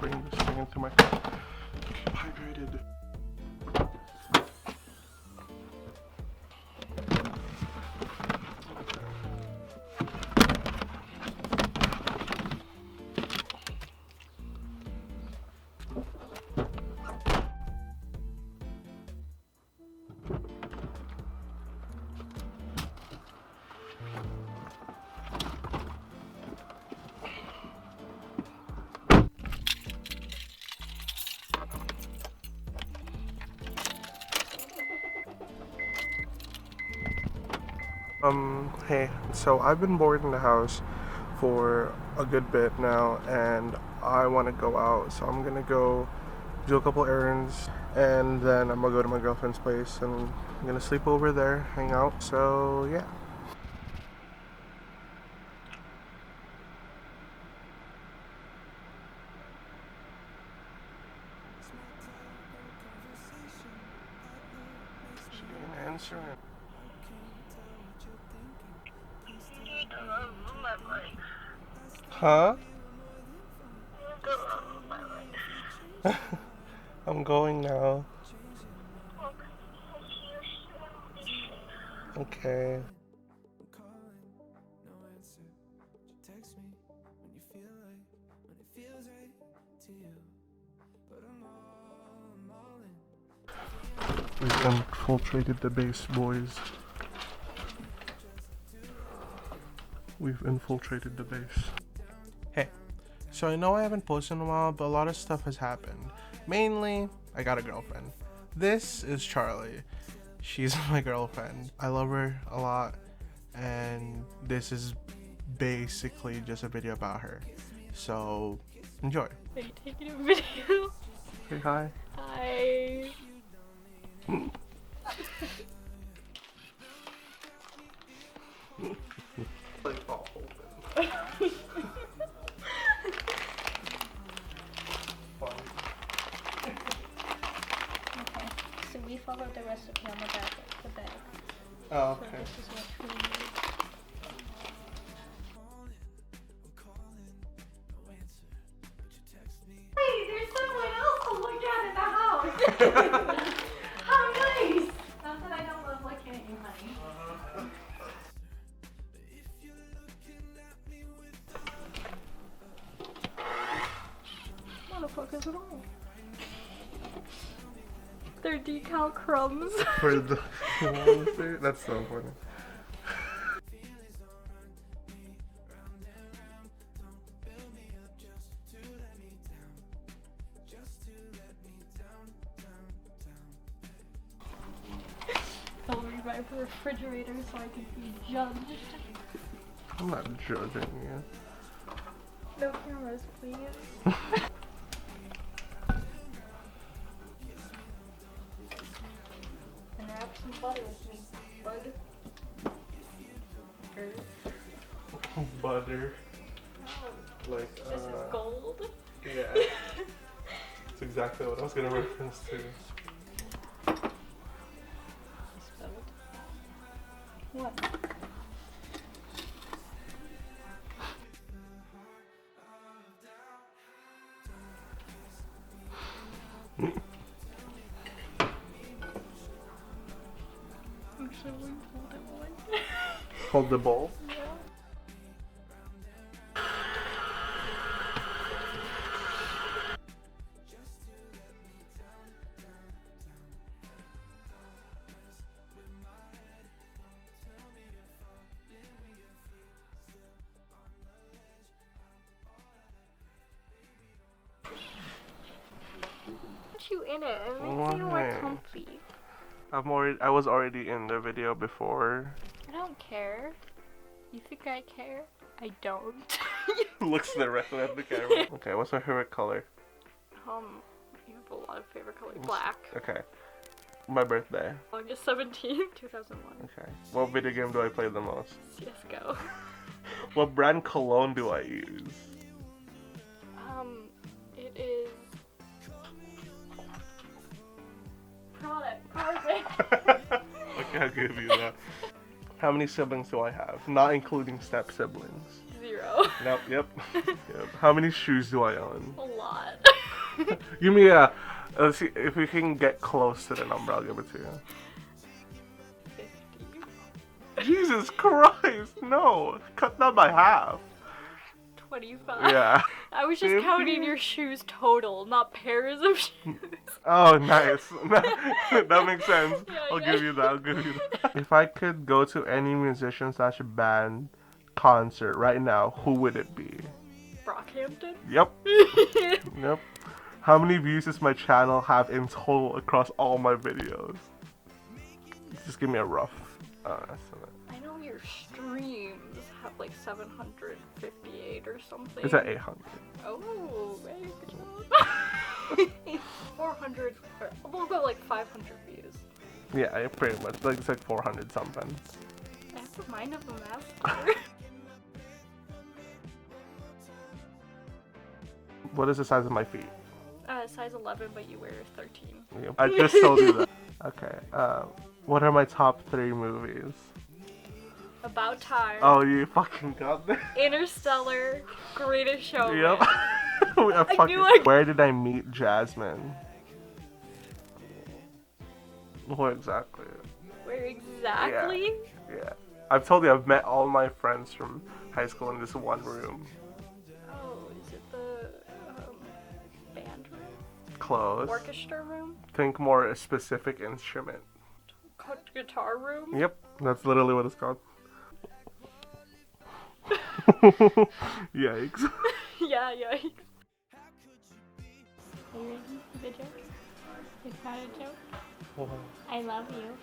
bring this thing into my cup. Keep hydrated. Hey, so I've been bored in the house for a good bit now, and I want to go out, so I'm gonna go do a couple errands, and then I'm gonna go to my girlfriend's place, and I'm gonna sleep over there, hang out, so yeah. She didn't answer it. Huh? I'm going now. Okay. We've infiltrated the base, boys. We've infiltrated the base. Hey, so I know I haven't posted in a while, but a lot of stuff has happened. Mainly, I got a girlfriend. This is Charlie. She's my girlfriend. I love her a lot, and this is basically just a video about her. So, enjoy. Are you taking a video? Say hi. Hi. Like all open. Okay, so we followed the recipe on the back of the bag. Oh, So okay. this is what we need. Hey, there's someone else to look at in the house! How nice! Not that I don't love looking at you, honey. Motherfuckers at all. They're decal crumbs. For the that's so funny. Don't read my refrigerator so I can be judged. I'm not judging you. No cameras, please. And wrap some butter with me, bud. Butter. Oh, Like, this is gold. yeah. That's exactly what I was gonna reference to. What? Actually, we hold it one. Hold the bowl. Yeah. You in it. It makes you more Why? comfy. I was already in the video before. I don't care. You think I care? I don't. Looks directly at the camera. Okay, what's my favorite color? You have a lot of favorite colors. Black. Okay. My birthday. August 17th, 2001. Okay. What video game do I play the most? CSGO. What brand cologne do I use? It is product. Perfect. Okay, I'll give you that. How many siblings do I have? Not including step siblings. 0. though. Yep. Yep. How many shoes do I own? A lot. Give me a. Let's see if we can get close to the number. I'll give it to you. 50. Jesus Christ! No, cut that by half. 25. Yeah. I was just 50? counting your shoes total, not pairs of shoes. Oh, nice. That makes sense. Yeah, I'll yeah. give you that. I'll give you that. If I could go to any musician/band concert right now, who would it be? Brockhampton? Yep. Yep. How many views does my channel have in total across all my videos? Just give me a rough estimate. I know your streams have like 758 or something. It's at 800. Oh, very good job. 400, we'll go like 500 views. Yeah, pretty much. Like it's like 400 something. I have to mind of them after. What is the size of my feet? Size 11, but you wear 13. Yeah, I just told you that. Okay. What are my top 3 movies? About Time. Oh, you fucking got this. Interstellar. Greatest Showman. Yep. Where did I meet Jasmine? Where exactly? Where exactly? Yeah. I've told you I've met all my friends from high school in this one room. Oh, is it the band room? Close. Orchestra room? Think more a specific instrument. Guitar room? Yep, that's literally what it's called. Yikes. Yeah, yikes. Are you ready for the joke? It's not a joke. I love you.